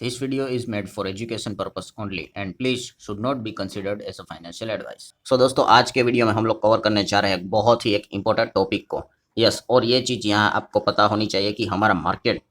This video is made for education purpose only and please should not be considered as a financial advice. So दोस्तों आज के video में हम लोग cover करने जा रहे हैं बहुत ही एक इम्पोर्टेंट टॉपिक को। यस, और ये चीज़ यहाँ आपको पता होनी चाहिए कि हमारा मार्केट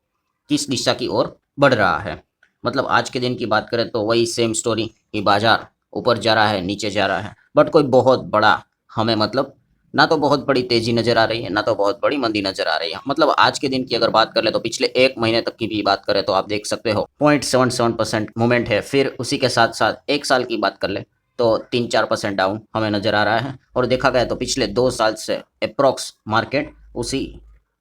किस दिशा की ओर बढ़ रहा है। मतलब आज के दिन की बात करें तो वही सेम स्टोरी कि बाजार ऊपर जा रहा है, नीचे जा रहा है, बट कोई बहुत बड़ा हमें मतलब ना तो बहुत बड़ी तेजी नजर आ रही है, ना तो बहुत बड़ी मंदी नजर आ रही है। मतलब आज के दिन की अगर बात कर ले तो पिछले एक महीने तक की भी बात करें तो आप देख सकते हो 0.77% मूवमेंट है। फिर उसी के साथ साथ एक साल की बात कर ले तो 3-4% डाउन हमें नजर आ रहा है। और देखा गया तो पिछले 2 साल से अप्रोक्स मार्केट उसी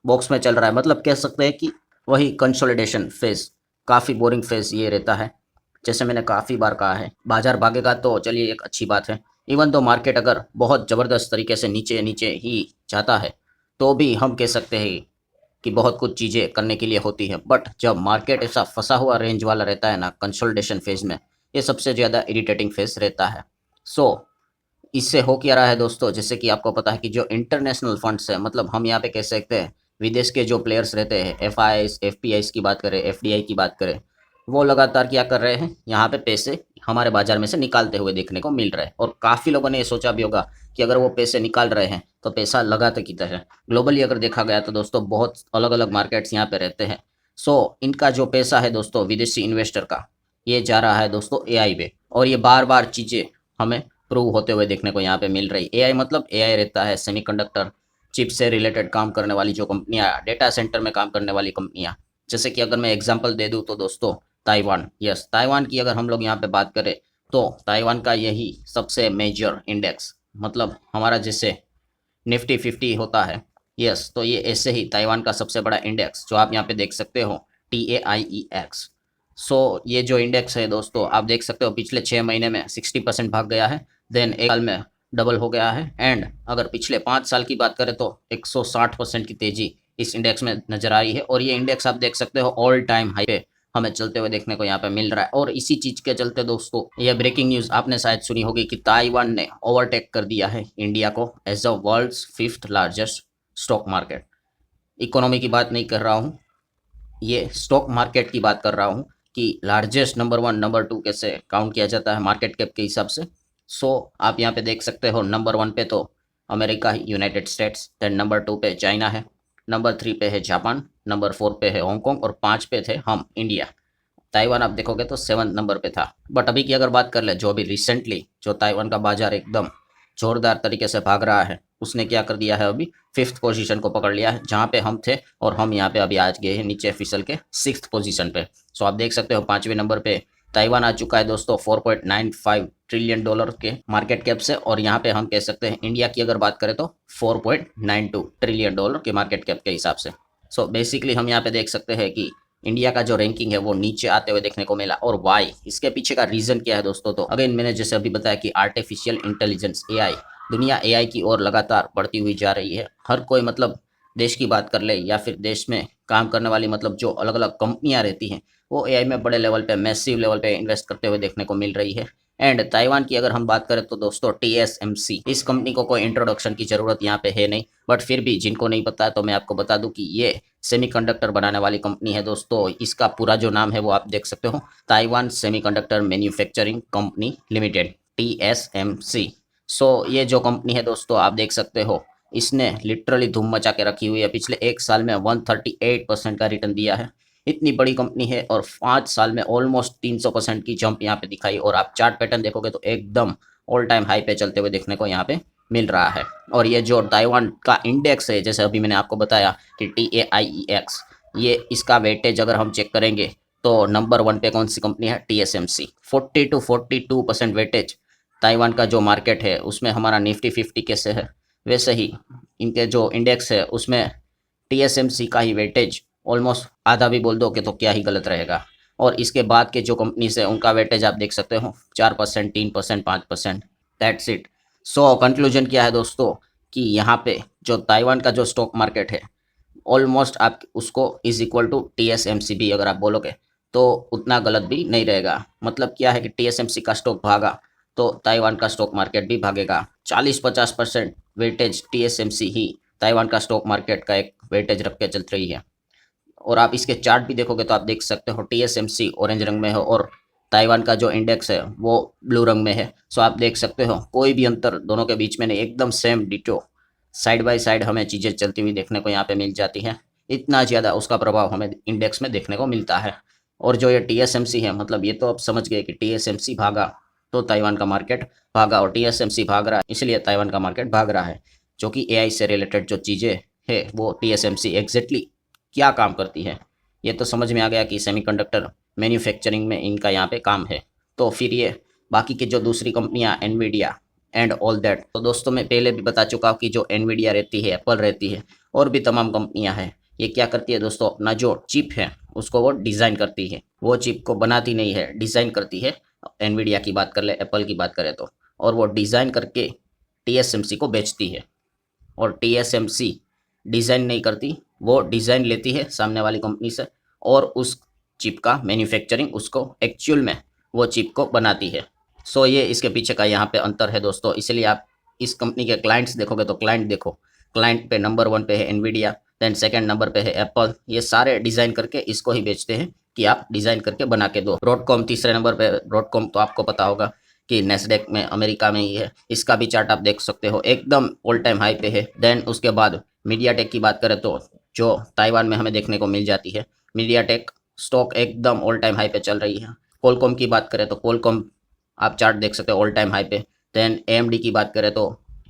बॉक्स में चल रहा है। मतलब कह सकते हैं कि वही कंसोलिडेशन फेज, काफ़ी बोरिंग फेज ये रहता है। जैसे मैंने काफ़ी बार कहा है, बाजार भागेगा तो चलिए एक अच्छी बात है। इवन तो मार्केट अगर बहुत ज़बरदस्त तरीके से नीचे नीचे ही जाता है तो भी हम कह सकते हैं कि बहुत कुछ चीज़ें करने के लिए होती है। बट जब मार्केट ऐसा फंसा हुआ रेंज वाला रहता है ना कंसोलिडेशन फेज में, ये सबसे ज़्यादा इरिटेटिंग फेज रहता है। सो इससे हो क्या रहा है दोस्तों, जैसे कि आपको पता है कि जो इंटरनेशनल फंड्स है, मतलब हम यहाँ पे कह सकते हैं विदेश के जो प्लेयर्स रहते हैं, F I S F P eyes की बात करें, एफ डी आई की बात करें, वो लगातार क्या कर रहे हैं, यहाँ पे पैसे हमारे बाजार में से निकालते हुए देखने को मिल रहा है। और काफ़ी लोगों ने ये सोचा भी होगा कि अगर वो पैसे निकाल रहे हैं तो पैसा लगाते किधर है। ग्लोबली अगर देखा गया तो दोस्तों बहुत अलग अलग मार्केट्स यहाँ पे रहते हैं। सो इनका जो पैसा है दोस्तों विदेशी इन्वेस्टर का, ये जा रहा है दोस्तों एआई पे। और ये बार बार चीज़ें हमें प्रूव होते हुए देखने को यहाँ पे मिल रही। एआई मतलब एआई रहता है सेमीकंडक्टर चिप से रिलेटेड काम करने वाली जो कंपनियां, डेटा सेंटर में काम करने वाली कंपनियां। जैसे कि अगर मैं एग्जांपल दे दूं तो दोस्तों ताइवान, यस ताइवान की अगर हम लोग यहाँ पे बात करें तो ताइवान का यही सबसे मेजर इंडेक्स, मतलब हमारा जैसे निफ्टी 50 होता है, यस तो ये ऐसे ही ताइवान का सबसे बड़ा इंडेक्स जो आप यहाँ पे देख सकते हो TAIEX। सो ये जो इंडेक्स है दोस्तों आप देख सकते हो पिछले 6 महीने में 60% भाग गया है। देन एक साल में डबल हो गया है। एंड अगर पिछले 5 साल की बात करें तो 160% की तेजी इस इंडेक्स में नजर आ रही है। और ये इंडेक्स आप देख सकते हो ऑल टाइम हाई पे हमें चलते हुए देखने को यहाँ पे मिल रहा है। और इसी चीज के चलते दोस्तों यह ब्रेकिंग न्यूज आपने शायद सुनी होगी कि ताइवान ने ओवरटेक कर दिया है इंडिया को as a world's 5th largest stock market. Economy की बात नहीं कर रहा हूँ, ये स्टॉक मार्केट की बात कर रहा हूँ कि लार्जेस्ट नंबर 1 नंबर 2 कैसे काउंट किया जाता है मार्केट कैप के हिसाब से। सो आप यहाँ पे देख सकते हो नंबर 1 पे तो अमेरिका है, यूनाइटेड स्टेट्स। देन नंबर 2 पे चाइना है, नंबर 3 पे है जापान, नंबर 4 पे है हांगकांग और 5 पे थे हम इंडिया। ताइवान आप देखोगे तो 7th नंबर पे था। बट अभी की अगर बात कर ले, जो अभी रिसेंटली जो ताइवान का बाजार एकदम जोरदार तरीके से भाग रहा है, उसने क्या कर दिया है, अभी 5th पोजीशन को पकड़ लिया है जहाँ पे हम थे। और हम यहाँ पे अभी आज गए हैं नीचे फिसल के 6th पोजीशन पे। सो आप देख सकते हो 5वें नंबर पे ताइवान आ चुका है दोस्तों 4.95 ट्रिलियन डॉलर के मार्केट कैप से। और यहाँ पे हम कह सकते हैं इंडिया की अगर बात करें तो 4.92 ट्रिलियन डॉलर के मार्केट कैप के हिसाब से। सो बेसिकली हम यहाँ पे देख सकते हैं कि इंडिया का जो रैंकिंग है वो नीचे आते हुए देखने को मिला। और वाई, इसके पीछे का रीजन क्या है दोस्तों, तो अगेन मैंने जैसे अभी बताया कि आर्टिफिशियल इंटेलिजेंस एआई, दुनिया एआई की ओर लगातार बढ़ती हुई जा रही है। हर कोई मतलब देश की बात कर ले या फिर देश में काम करने वाली मतलब जो अलग अलग कंपनियां रहती हैं वो एआई में बड़े लेवल पे, मैसिव लेवल पे इन्वेस्ट करते हुए देखने को मिल रही है। एंड ताइवान की अगर हम बात करें तो दोस्तों TSMC, इस कंपनी को कोई इंट्रोडक्शन की जरूरत यहाँ पे है नहीं। बट फिर भी जिनको नहीं पता है तो मैं आपको बता दूं कि ये सेमीकंडक्टर बनाने वाली कंपनी है दोस्तों। इसका पूरा जो नाम है वो आप देख सकते हो, Taiwan semiconductor manufacturing company limited, TSMC। सो ये जो कंपनी है दोस्तों आप देख सकते हो, इसने लिटरली धूम मचा के रखी हुई है। पिछले एक साल में 138% का रिटर्न दिया है। इतनी बड़ी कंपनी है और 5 साल में ऑलमोस्ट 300% की जंप यहाँ पे दिखाई। और आप चार्ट पैटर्न देखोगे तो एकदम ऑल टाइम हाई पे चलते हुए देखने को यहाँ पे मिल रहा है। और ये जो ताइवान का इंडेक्स है, जैसे अभी मैंने आपको बताया कि TAIEX, ये इसका वेटेज अगर हम चेक करेंगे तो नंबर 1 पे कौन सी कंपनी है, TSMC। 40 to 42% वेटेज ताइवान का जो मार्केट है उसमें हमारा निफ्टी 50 कैसे है, वैसे ही इनके जो इंडेक्स है उसमें TSMC का ही वेटेज ऑलमोस्ट आधा भी बोल दो कि तो क्या ही गलत रहेगा। और इसके बाद के जो कंपनीज है उनका वेटेज आप देख सकते हो 4%, 3%, 5%, दैट्स इट। सो कंक्लूजन क्या है दोस्तों कि यहाँ पे जो ताइवान का जो स्टॉक मार्केट है ऑलमोस्ट आप उसको इज इक्वल टू TSMC भी अगर आप बोलोगे तो उतना गलत भी नहीं रहेगा। मतलब क्या है कि TSMC का स्टॉक भागा तो ताइवान का स्टॉक मार्केट भी भागेगा। 40-50% वेटेज TSMC ही ताइवान का स्टॉक मार्केट का एक वेटेज रख के चल रही है। और आप इसके चार्ट भी देखोगे तो आप देख सकते हो टीएसएमसी ऑरेंज रंग में है और ताइवान का जो इंडेक्स है वो ब्लू रंग में है। सो आप देख सकते हो कोई भी अंतर दोनों के बीच में नहीं, एकदम same ditto side by side हमें चीज़ें चलती हुई देखने को यहाँ पे मिल जाती हैं। इतना ज़्यादा उसका प्रभाव हमें इंडेक्स में देखने को मिलता है। और जो ये टीएसएमसी है, मतलब ये तो आप समझ गए कि टीएसएमसी भागा तो ताइवान का मार्केट भागा, और टीएसएमसी भाग रहा है इसलिए ताइवान का मार्केट भाग रहा है। जो कि एआई से रिलेटेड जो चीज़ें है वो टीएसएमसी एग्जैक्टली क्या काम करती है ये तो समझ में आ गया कि सेमीकंडक्टर मैन्युफैक्चरिंग में इनका यहाँ पे काम है। तो फिर ये बाकी की जो दूसरी कंपनियां एनवीडिया एंड ऑल दैट, तो दोस्तों मैं पहले भी बता चुका हूँ कि जो एनवीडिया रहती है, एप्पल रहती है और भी तमाम कंपनियां हैं, ये क्या करती है दोस्तों, अपना जो चिप है उसको वो डिज़ाइन करती है, वो चिप को बनाती नहीं है, डिज़ाइन करती है। एनवीडिया की बात कर ले, एप्पल की बात करें तो, और वो डिज़ाइन करके टीएसएमसी को बेचती है। और टीएसएमसी डिज़ाइन नहीं करती, वो डिज़ाइन लेती है सामने वाली कंपनी से और उस चिप का मैन्युफैक्चरिंग उसको एक्चुअल में वो चिप को बनाती है। सो ये इसके पीछे का यहाँ पे अंतर है दोस्तों। इसलिए आप इस कंपनी के क्लाइंट्स देखोगे तो क्लाइंट देखो, क्लाइंट पे नंबर 1 पे है एनवीडिया, देन सेकंड नंबर पे है एप्पल। ये सारे डिज़ाइन करके इसको ही बेचते हैं कि आप डिज़ाइन करके बना के दो। ब्रॉडकॉम तीसरे नंबर पे, ब्रॉडकॉम तो आपको पता होगा कि नेस्डेक में अमेरिका में ही है, इसका भी चार्ट आप देख सकते हो, एकदम ऑल टाइम हाई पे है। देन उसके बाद मीडियाटेक की बात करें तो जो ताइवान में हमें देखने को मिल जाती है, मीडियाटेक स्टॉक एकदम ऑल टाइम हाई पे चल रही है। कोलकॉम की बात करें तो कोलकॉम आप चार्ट देख सकते हो ऑल टाइम हाई पे। देन एएमडी की बात करें तो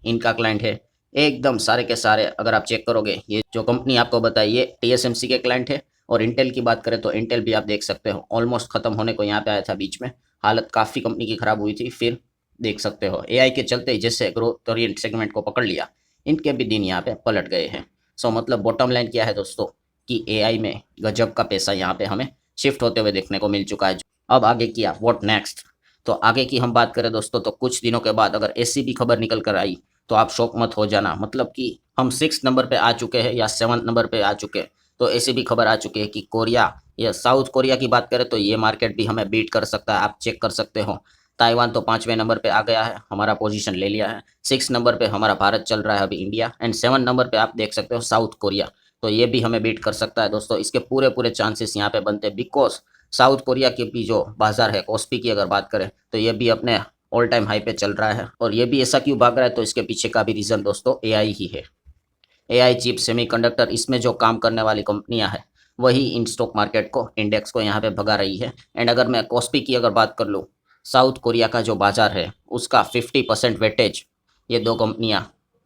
इनका क्लाइंट है एकदम सारे के सारे, अगर आप चेक करोगे ये जो कंपनी आपको बताई ये टीएसएमसी के क्लाइंट है। और इंटेल की बात करें तो इंटेल भी आप देख सकते हो ऑलमोस्ट खत्म होने को यहाँ पे आया था, बीच में हालत काफ़ी कंपनी की खराब हुई थी, फिर देख सकते हो एआई के चलते जैसे ग्रोथ ओरिएंट सेगमेंट को पकड़ लिया, इनके भी दिन यहाँ पे पलट गए हैं। सो मतलब बॉटम लाइन क्या है दोस्तों कि एआई में गजब का पैसा यहाँ पे हमें शिफ्ट होते हुए देखने को मिल चुका है। अब आगे किया व्हाट नेक्स्ट, तो आगे की हम बात करें दोस्तों तो कुछ दिनों के बाद अगर ऐसी भी खबर निकल कर आई तो आप शॉक मत हो जाना। मतलब कि हम 6 नंबर पे आ चुके हैं या 7 नंबर पे आ चुके हैं, तो ऐसी भी खबर आ चुकी है कि कोरिया या साउथ कोरिया की बात करें तो ये मार्केट भी हमें बीट कर सकता है। आप चेक कर सकते हो ताइवान तो 5वें नंबर पे आ गया है, हमारा पोजीशन ले लिया है। 6 नंबर पे हमारा भारत चल रहा है अभी, इंडिया, एंड 7 नंबर पे आप देख सकते हो साउथ कोरिया। तो ये भी हमें बीट कर सकता है दोस्तों, इसके पूरे पूरे चांसेस यहाँ पे बनते हैं। बिकॉज साउथ कोरिया के भी जो बाजार है कॉस्पी की अगर बात करें तो ये भी अपने ऑल टाइम हाई पे चल रहा है। और ये भी ऐसा क्यों भाग रहा है, तो इसके पीछे का भी रीज़न दोस्तों एआई ही है। एआई चिप, सेमीकंडक्टर, इसमें जो काम करने वाली कंपनियां हैं वही इन स्टॉक मार्केट को, इंडेक्स को यहाँ पे भगा रही है। एंड अगर मैं कॉस्पी की अगर बात कर लूँ, साउथ कोरिया का जो बाजार है उसका 50% वेटेज ये दो कंपनियां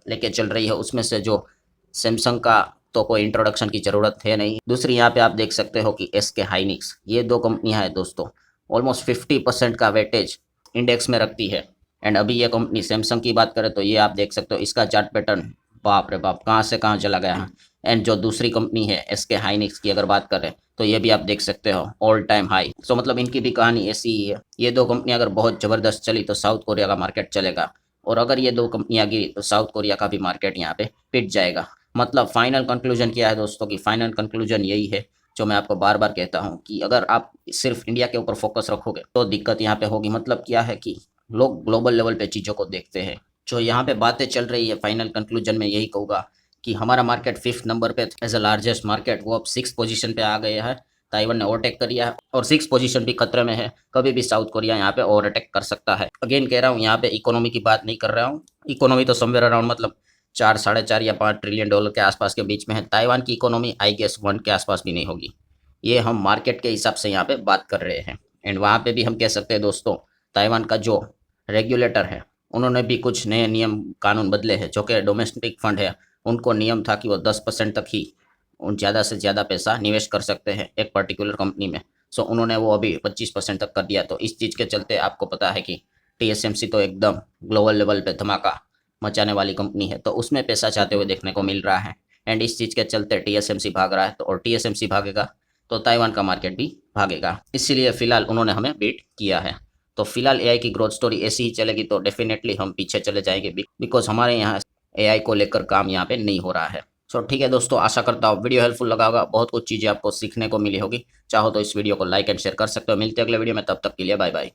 लेके चल रही है। उसमें से जो सैमसंग का तो कोई इंट्रोडक्शन की ज़रूरत है नहीं, दूसरी यहाँ पे आप देख सकते हो कि एसके हाइनिक्स, ये दो कंपनियां हैं दोस्तों, ऑलमोस्ट 50% का वेटेज इंडेक्स में रखती है। एंड अभी ये कंपनी सैमसंग की बात करें तो ये आप देख सकते हो इसका चार्ट पैटर्न, बाप रे बाप कहाँ से कहाँ चला गया है। एंड जो दूसरी कंपनी है एसके हाइनिक्स की अगर बात करें तो ये भी आप देख सकते हो ऑल टाइम हाई। सो मतलब इनकी भी कहानी ऐसी ही है। ये दो कंपनियां अगर बहुत ज़बरदस्त चली तो साउथ कोरिया का मार्केट चलेगा, और अगर ये दो कंपनियां गिरी तो साउथ कोरिया का भी मार्केट यहाँ पे पिट जाएगा। मतलब फाइनल कंक्लूजन क्या है दोस्तों की फाइनल कंक्लूजन यही है जो मैं आपको बार बार कहता हूँ कि अगर आप सिर्फ इंडिया के ऊपर फोकस रखोगे तो दिक्कत यहाँ पे होगी। मतलब क्या है कि लोग ग्लोबल लेवल पे चीज़ों को देखते हैं। जो यहाँ पे बातें चल रही है फाइनल कंक्लूजन में यही कहूँगा कि हमारा मार्केट 5th नंबर पे एज अ लार्जेस्ट मार्केट वो अब 6th पोजीशन पे आ गया है। ताइवान ने ओवरटेक कर लिया है और 6th पोजीशन भी खतरे में है, कभी भी साउथ कोरिया यहाँ पे ओवरटेक कर सकता है। अगेन कह रहा हूँ यहाँ पे इकोनॉमी की बात नहीं कर रहा हूँ, इकोनॉमी तो समवेयर अराउंड मतलब 4, 4.5 या 5 ट्रिलियन डॉलर के आसपास के बीच में है। ताइवान की इकोनॉमी आई गेस 1 के आसपास भी नहीं होगी। ये हम मार्केट के हिसाब से यहाँ पे बात कर रहे हैं। एंड वहाँ पे भी हम कह सकते हैं दोस्तों ताइवान का जो रेगुलेटर है उन्होंने भी कुछ नए नियम कानून बदले हैं। जो कि डोमेस्टिक फंड है उनको नियम था कि वो 10% तक ही उन ज़्यादा से ज़्यादा पैसा निवेश कर सकते हैं एक पर्टिकुलर कंपनी में। सो उन्होंने वो अभी 25% तक कर दिया। तो इस चीज़ के चलते आपको पता है कि टीएसएमसी तो एकदम ग्लोबल लेवल पे धमाका मचाने वाली कंपनी है, तो उसमें पैसा चाहते हुए देखने को मिल रहा है। एंड इस चीज़ के चलते टीएसएमसी भाग रहा है, तो और टीएसएमसी भागेगा तो ताइवान का मार्केट भी भागेगा। इसीलिए फिलहाल उन्होंने हमें बीट किया है। तो फिलहाल एआई की ग्रोथ स्टोरी ऐसी ही चलेगी तो डेफिनेटली हम पीछे चले जाएंगे, बिकॉज हमारे यहाँ एआई को लेकर काम यहाँ पे नहीं हो रहा है। सो ठीक है दोस्तों, आशा करता हूँ वीडियो हेल्पफुल लगा होगा, बहुत कुछ चीज़ें आपको सीखने को मिली होगी। चाहो तो इस वीडियो को लाइक एंड शेयर कर सकते हो। मिलते हैं अगले वीडियो में, तब तक के लिए बाय बाय।